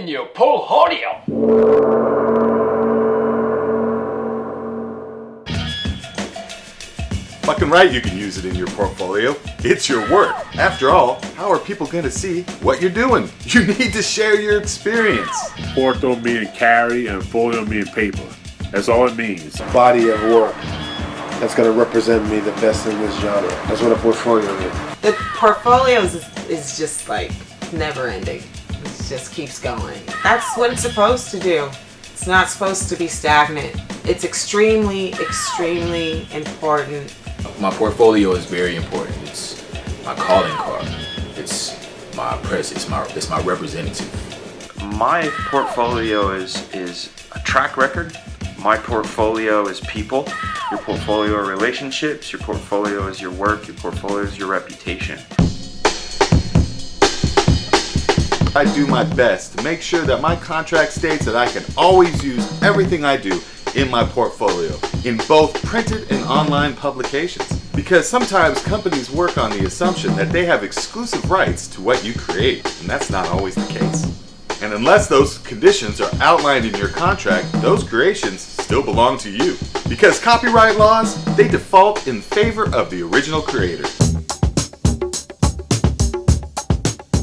in your portfolio. Fucking right, you can use it in your portfolio. It's your work. After all, how are people going to see what you're doing? You need to share your experience. Porto meaning carry and folio meaning paper. That's all it means. Body of work that's going to represent me the best in this genre. That's what a portfolio is. The portfolio is just like never ending. It just keeps going. That's what it's supposed to do. It's not supposed to be stagnant. It's extremely, extremely important. My portfolio is very important. It's my calling card. It's my press. It's my representative. My portfolio is a track record. My portfolio is people. Your portfolio are relationships. Your portfolio is your work. Your portfolio is your reputation. I do my best to make sure that my contract states that I can always use everything I do in my portfolio, in both printed and online publications. Because sometimes companies work on the assumption that they have exclusive rights to what you create, and that's not always the case. And unless those conditions are outlined in your contract, those creations still belong to you. Because copyright laws, they default in favor of the original creator.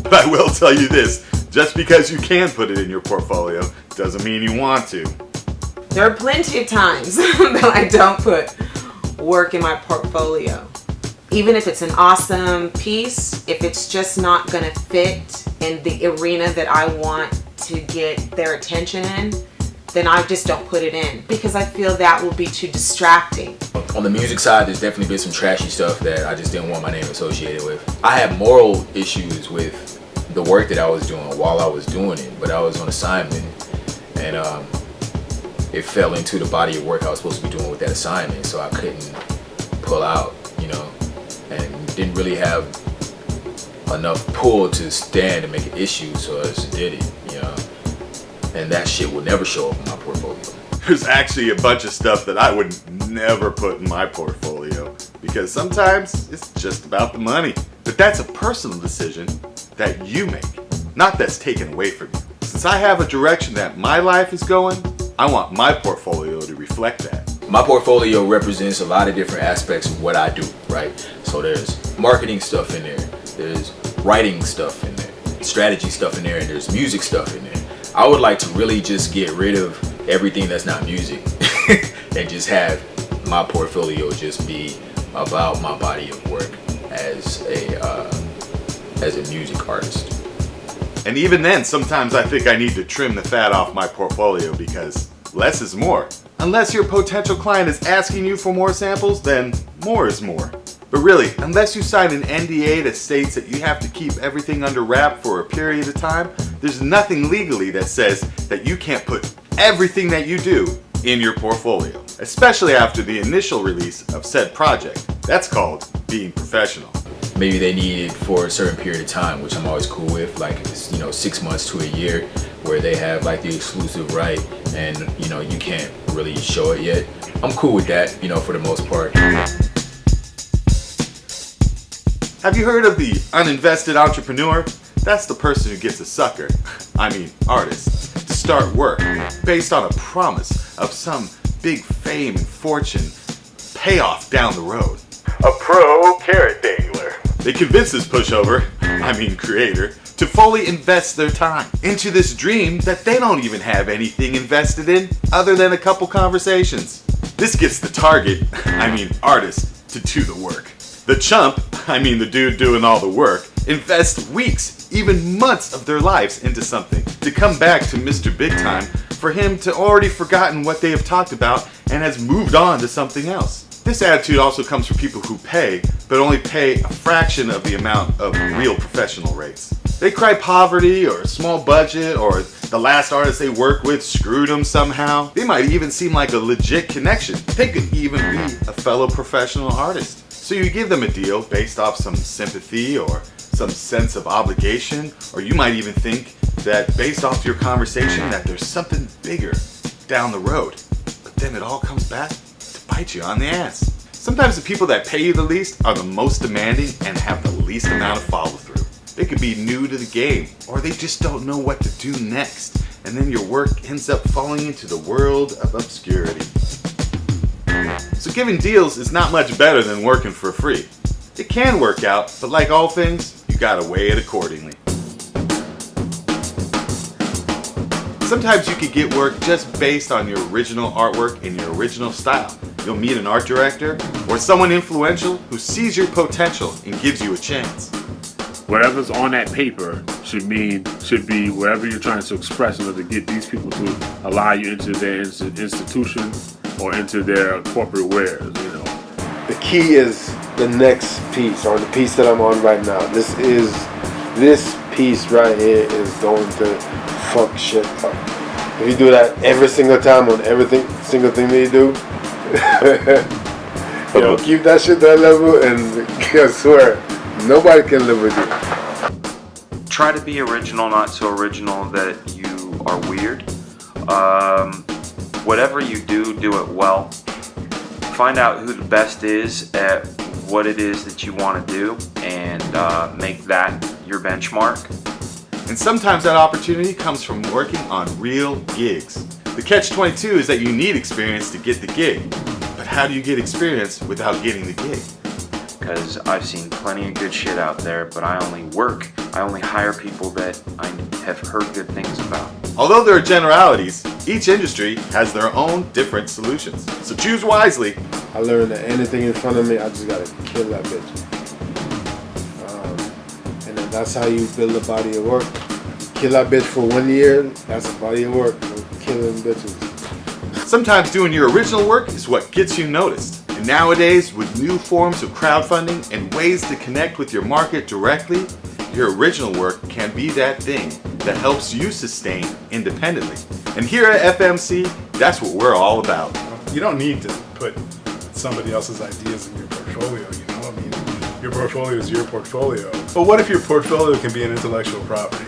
But I will tell you this, just because you can put it in your portfolio doesn't mean you want to. There are plenty of times that I don't put work in my portfolio. Even if it's an awesome piece, if it's just not gonna fit in the arena that I want to get their attention in, then I just don't put it in because I feel that will be too distracting. On the music side, there's definitely been some trashy stuff that I just didn't want my name associated with. I had moral issues with the work that I was doing while I was doing it, but I was on assignment and it fell into the body of work I was supposed to be doing with that assignment, so I couldn't pull out, and didn't really have enough pull to stand and make an issue, so I just did it, and that shit will never show up in my portfolio. There's actually a bunch of stuff that I would never put in my portfolio because sometimes it's just about the money. But that's a personal decision that you make, not that's taken away from you. Since I have a direction that my life is going, I want my portfolio to reflect that. My portfolio represents a lot of different aspects of what I do, right? So there's marketing stuff in there, there's writing stuff in there, strategy stuff in there, and there's music stuff in there. I would like to really just get rid of everything that's not music and just have my portfolio just be about my body of work as a music artist. And even then, sometimes I think I need to trim the fat off my portfolio because less is more. Unless your potential client is asking you for more samples, then more is more. But really, unless you sign an NDA that states that you have to keep everything under wrap for a period of time, there's nothing legally that says that you can't put everything that you do in your portfolio, especially after the initial release of said project. That's called being professional. Maybe they need it for a certain period of time, which I'm always cool with, like 6 months to a year, where they have like the exclusive right, and you can't really show it yet. I'm cool with that, for the most part. Have you heard of the uninvested entrepreneur? That's the person who gets a sucker, artist, to start work based on a promise of some big fame and fortune payoff down the road. A pro carrot dangler. They convince this pushover, creator, to fully invest their time into this dream that they don't even have anything invested in other than a couple conversations. This gets the target, artist, to do the work. The chump, the dude doing all the work, invests weeks, even months of their lives into something to come back to Mr. Big Time for him to already forgotten what they have talked about and has moved on to something else. This attitude also comes from people who pay, but only pay a fraction of the amount of real professional rates. They cry poverty or a small budget or the last artist they work with screwed them somehow. They might even seem like a legit connection. They could even be a fellow professional artist. So you give them a deal based off some sympathy or some sense of obligation, or you might even think that based off your conversation that there's something bigger down the road. But then it all comes back to bite you on the ass. Sometimes the people that pay you the least are the most demanding and have the least amount of follow through. They could be new to the game, or they just don't know what to do next, and then your work ends up falling into the world of obscurity. So giving deals is not much better than working for free. It can work out, but like all things, you gotta weigh it accordingly. Sometimes you can get work just based on your original artwork and your original style. You'll meet an art director or someone influential who sees your potential and gives you a chance. Whatever's on that paper should be whatever you're trying to express in order to get these people to allow you into their institution or into their corporate wares, you know. The key is the next piece, or the piece that I'm on right now. This piece right here is going to fuck shit up. If you do that every single time on single thing that you do, keep that shit to that level, and I swear, nobody can live with you. Try to be original, not so original that you are weird. Whatever you do, do it well. Find out who the best is at what it is that you want to do, and make that your benchmark. And sometimes that opportunity comes from working on real gigs. The catch-22 is that you need experience to get the gig. But how do you get experience without getting the gig? Because I've seen plenty of good shit out there, but I only hire people that I have heard good things about. Although there are generalities, each industry has their own different solutions. So choose wisely. I learned that anything in front of me, I just gotta kill that bitch. And then that's how you build a body of work. Kill that bitch for 1 year, that's a body of work. Killing bitches. Sometimes doing your original work is what gets you noticed. And nowadays, with new forms of crowdfunding and ways to connect with your market directly, your original work can be that thing that helps you sustain independently. And here at FMC, that's what we're all about. You don't need to put somebody else's ideas in your portfolio, you know? I mean, your portfolio is your portfolio. But what if your portfolio can be an intellectual property?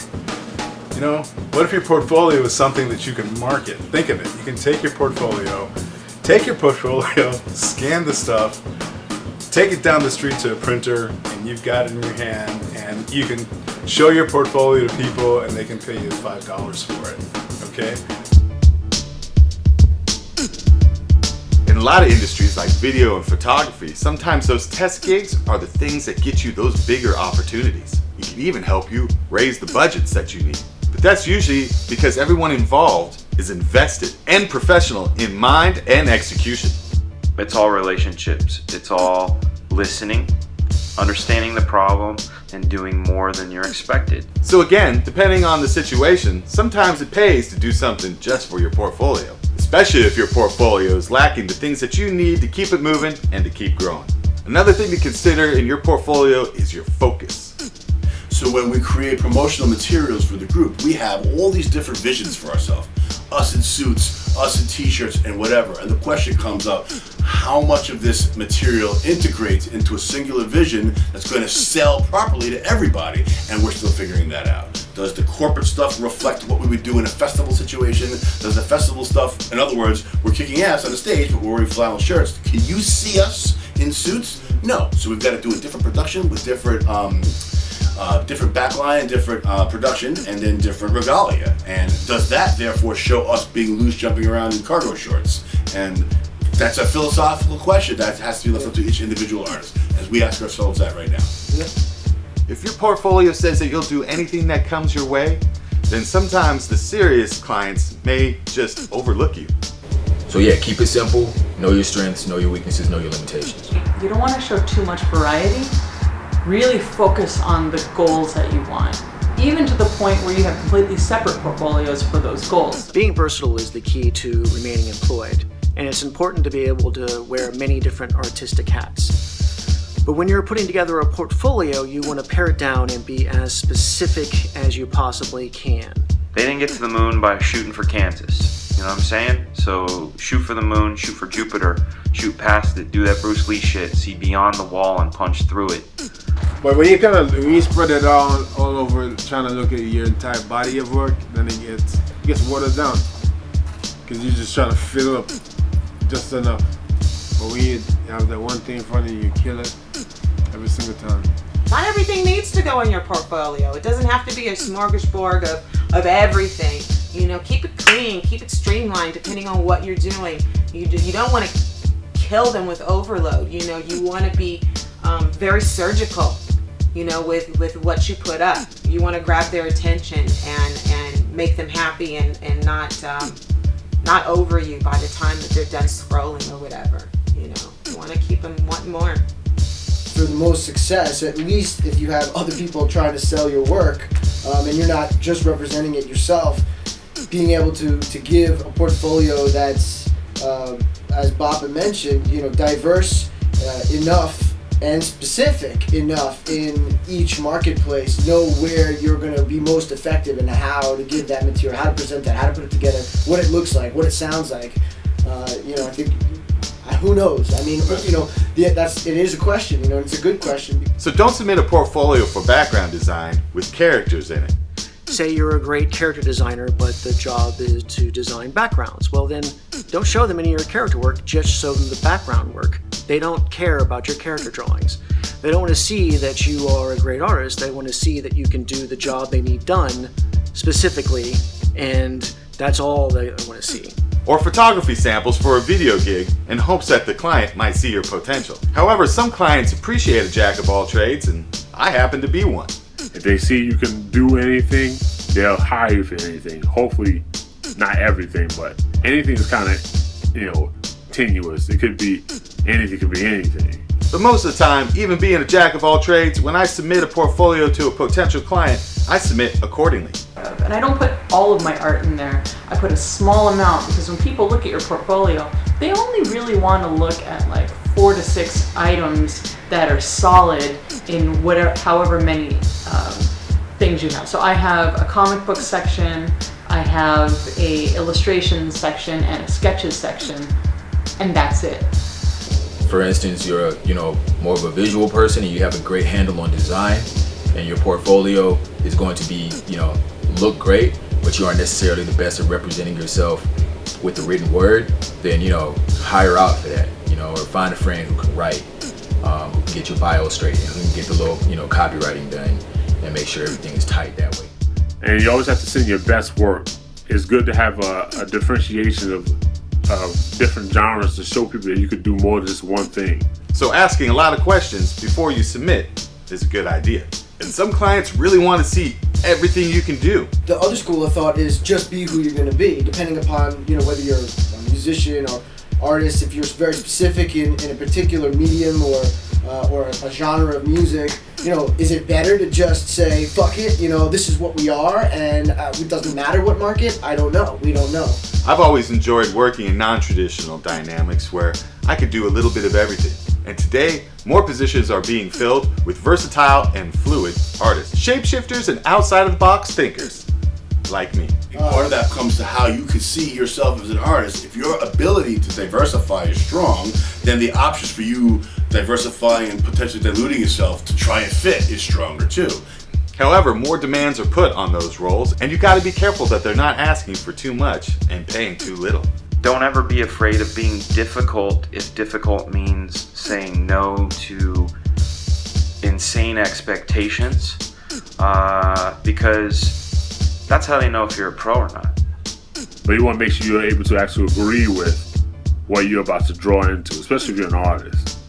You know, what if your portfolio is something that you can market? Think of it. You can take your portfolio, scan the stuff, take it down the street to a printer, and you've got it in your hand, and you can show your portfolio to people, and they can pay you $5 for it, okay? In a lot of industries like video and photography, sometimes those test gigs are the things that get you those bigger opportunities. It can even help you raise the budgets that you need. But that's usually because everyone involved is invested and professional in mind and execution. It's all relationships. It's all listening, understanding the problem, and doing more than you're expected. So again, depending on the situation, sometimes it pays to do something just for your portfolio, especially if your portfolio is lacking the things that you need to keep it moving and to keep growing. Another thing to consider in your portfolio is your focus. So when we create promotional materials for the group, we have all these different visions for ourselves. Us in suits, us in t-shirts, and whatever. And the question comes up, how much of this material integrates into a singular vision that's going to sell properly to everybody? And we're still figuring that out. Does the corporate stuff reflect what we would do in a festival situation? Does the festival stuff, in other words, we're kicking ass on the stage, but we're wearing flannel shirts. Can you see us in suits? No. So we've got to do a different production with different backline, different production, and then different regalia. And does that therefore show us being loose, jumping around in cargo shorts? And that's a philosophical question that has to be left up to each individual artist, as we ask ourselves that right now. If your portfolio says that you'll do anything that comes your way, then sometimes the serious clients may just overlook you. So yeah, keep it simple, know your strengths, know your weaknesses, know your limitations. You don't want to show too much variety. Really focus on the goals that you want, even to the point where you have completely separate portfolios for those goals. Being versatile is the key to remaining employed, and it's important to be able to wear many different artistic hats. But when you're putting together a portfolio, you want to pare it down and be as specific as you possibly can. They didn't get to the moon by shooting for Kansas. You know what I'm saying? So shoot for the moon, shoot for Jupiter, shoot past it, do that Bruce Lee shit, see beyond the wall and punch through it. But when you spread it all over, trying to look at your entire body of work, then it gets watered down. Because you're just trying to fill up just enough. But when you have that one thing in front of you, you kill it every single time. Not everything needs to go in your portfolio. It doesn't have to be a smorgasbord of everything. You know, keep it clean, keep it streamlined depending on what you're doing. You don't want to kill them with overload. You know, you want to be very surgical, you know, with what you put up. You want to grab their attention and make them happy and not over you by the time that they're done scrolling or whatever. You know, you want to keep them wanting more. For the most success, at least if you have other people trying to sell your work, and you're not just representing it yourself, being able to give a portfolio that's, as Bob had mentioned, you know, diverse enough and specific enough in each marketplace, know where you're going to be most effective and how to give that material, how to present that, how to put it together, what it looks like, what it sounds like. You know, I think, who knows? I mean, you know, it is a question, you know, it's a good question. So don't submit a portfolio for background design with characters in it. Say you're a great character designer, but the job is to design backgrounds. Well then, don't show them any of your character work, just show them the background work. They don't care about your character drawings. They don't want to see that you are a great artist. They want to see that you can do the job they need done specifically, and that's all they want to see. Or photography samples for a video gig in hopes that the client might see your potential. However, some clients appreciate a jack of all trades, and I happen to be one. If they see you can do anything, they'll hire you for anything. Hopefully, not everything, but anything is kind of, you know, tenuous. It could be anything, could be anything. But most of the time, even being a jack of all trades, when I submit a portfolio to a potential client, I submit accordingly. And I don't put all of my art in there. I put a small amount because when people look at your portfolio, they only really want to look at like 4 to 6 items that are solid in whatever, however many things you have. So I have a comic book section, I have a illustration section and a sketches section, and that's it. For instance, you're more of a visual person and you have a great handle on design, and your portfolio is going to be, look great, but you aren't necessarily the best at representing yourself with the written word, then, hire out for that, or find a friend who can write, who can get your bio straight, and who can get the little, copywriting done and make sure everything is tight that way. And you always have to send your best work. It's good to have a differentiation of different genres to show people that you could do more than just one thing. So asking a lot of questions before you submit is a good idea. And some clients really want to see everything you can do. The other school of thought is just be who you're going to be, depending upon whether you're a musician or artist. If you're very specific in a particular medium or a genre of music, is it better to just say fuck it? This is what we are, and it doesn't matter what market. I don't know. We don't know. I've always enjoyed working in non-traditional dynamics where I could do a little bit of everything. And today, more positions are being filled with versatile and fluid artists, shapeshifters and outside-of-the-box thinkers, like me. And part of that comes to how you can see yourself as an artist. If your ability to diversify is strong, then the options for you diversifying and potentially diluting yourself to try and fit is stronger too. However, more demands are put on those roles, and you got to be careful that they're not asking for too much and paying too little. Don't ever be afraid of being difficult if difficult means saying no to insane expectations, because that's how they know if you're a pro or not. But you want to make sure you're able to actually agree with what you're about to draw into, especially if you're an artist.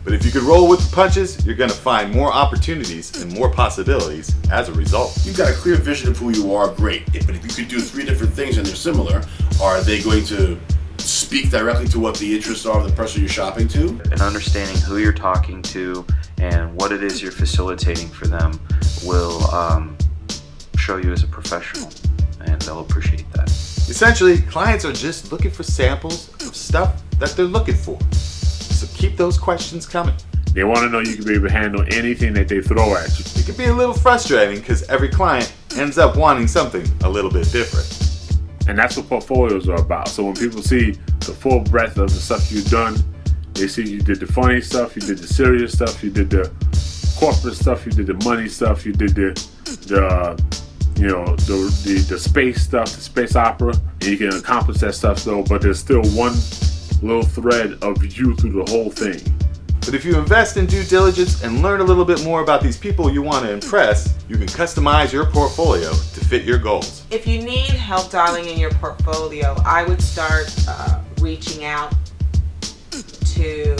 But if you can roll with the punches, you're going to find more opportunities and more possibilities as a result. You've got a clear vision of who you are, great. But if you could do 3 different things and they're similar, are they going to speak directly to what the interests are of the person you're shopping to? And understanding who you're talking to and what it is you're facilitating for them will show you as a professional, and they'll appreciate that. Essentially, clients are just looking for samples of stuff that they're looking for. So keep those questions coming. They want to know you can be able to handle anything that they throw at you. It can be a little frustrating because every client ends up wanting something a little bit different. And that's what portfolios are about. So when people see the full breadth of the stuff you've done, they see you did the funny stuff, you did the serious stuff, you did the corporate stuff, you did the money stuff, you did the space stuff, the space opera, and you can accomplish that stuff though, but there's still one little thread of you through the whole thing. But if you invest in due diligence and learn a little bit more about these people you want to impress, you can customize your portfolio to fit your goals. If you need help dialing in your portfolio, I would start reaching out to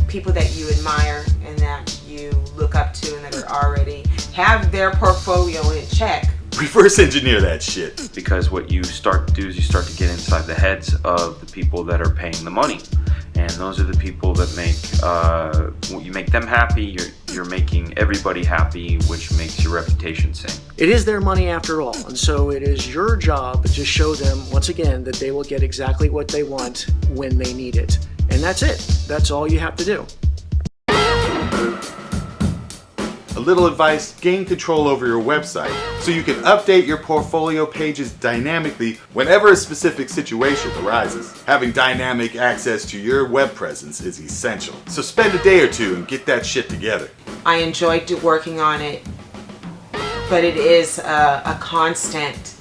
people that you admire and that you look up to and that are already have their portfolio in check. Reverse engineer that shit. Because what you start to do is you start to get inside the heads of the people that are paying the money. And those are the people that you make them happy, you're making everybody happy, which makes your reputation sing. It is their money after all, and so it is your job to show them, once again, that they will get exactly what they want when they need it. And that's it. That's all you have to do. A little advice, gain control over your website so you can update your portfolio pages dynamically whenever a specific situation arises. Having dynamic access to your web presence is essential. So spend a day or two and get that shit together. I enjoyed working on it, but it is a constant,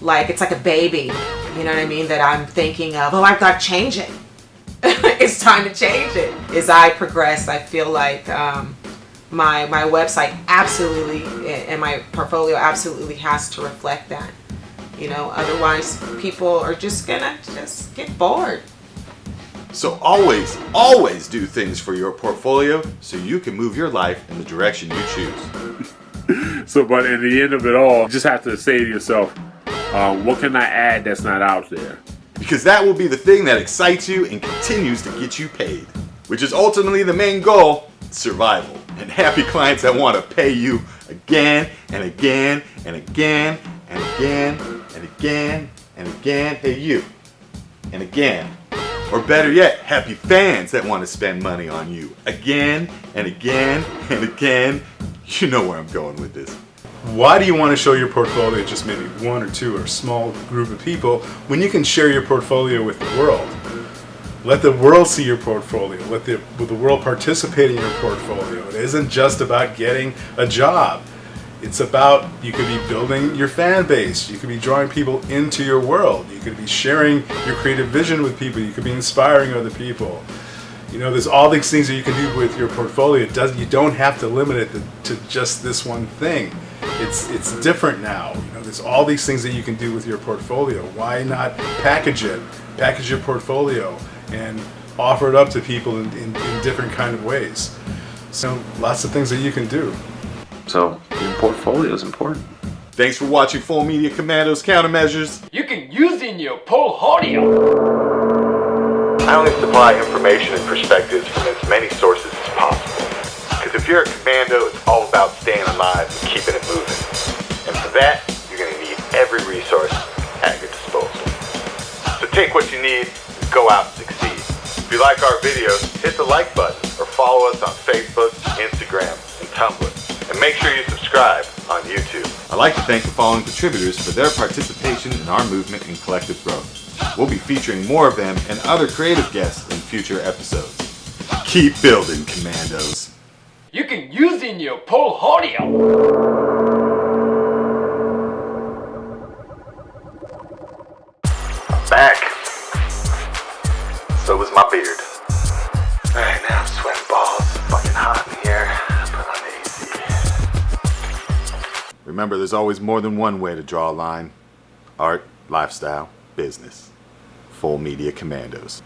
like it's like a baby, you know what I mean, that I'm thinking of, oh, I've got to change it. It's time to change it. As I progress, I feel like my website absolutely and my portfolio absolutely has to reflect that. You know, otherwise people are just gonna get bored. So always do things for your portfolio so you can move your life in the direction you choose. So, but in the end of it all, you just have to say to yourself, what can I add that's not out there? Because that will be the thing that excites you and continues to get you paid. Which is ultimately the main goal, survival. And happy clients that want to pay you again and again and again and again and again and again. Hey you. And again. Or better yet, happy fans that want to spend money on you again and again and again. You know where I'm going with this. Why do you want to show your portfolio to just maybe one or two or a small group of people when you can share your portfolio with the world? Let the world see your portfolio. Let the world participate in your portfolio. It isn't just about getting a job. It's about, you could be building your fan base. You could be drawing people into your world. You could be sharing your creative vision with people. You could be inspiring other people. You know, there's all these things that you can do with your portfolio. You don't have to limit it to just this one thing. It's different now. You know, there's all these things that you can do with your portfolio. Why not package it? Package your portfolio and offer it up to people in different kind of ways. So lots of things that you can do. So your portfolio is important. Thanks for watching Full Media Commandos Countermeasures. You can use in your portfolio. I only supply information and perspectives from as many sources as possible. Because if you're a commando, it's all about staying alive and keeping it moving. And for that, you're going to need every resource at your disposal. So take what you need and go out and succeed. If you like our videos, hit the like button or follow us on Facebook, Instagram, and Tumblr. And make sure you subscribe on YouTube. I'd like to thank the following contributors for their participation in our movement and collective growth. We'll be featuring more of them and other creative guests in future episodes. Keep building, Commandos. You can use in your portfolio. Back. So was my beard. Alright, now I'm sweating balls. It's fucking hot in here. Put on the AC. Remember, there's always more than one way to draw a line. Art, lifestyle, business. Full Media Commandos.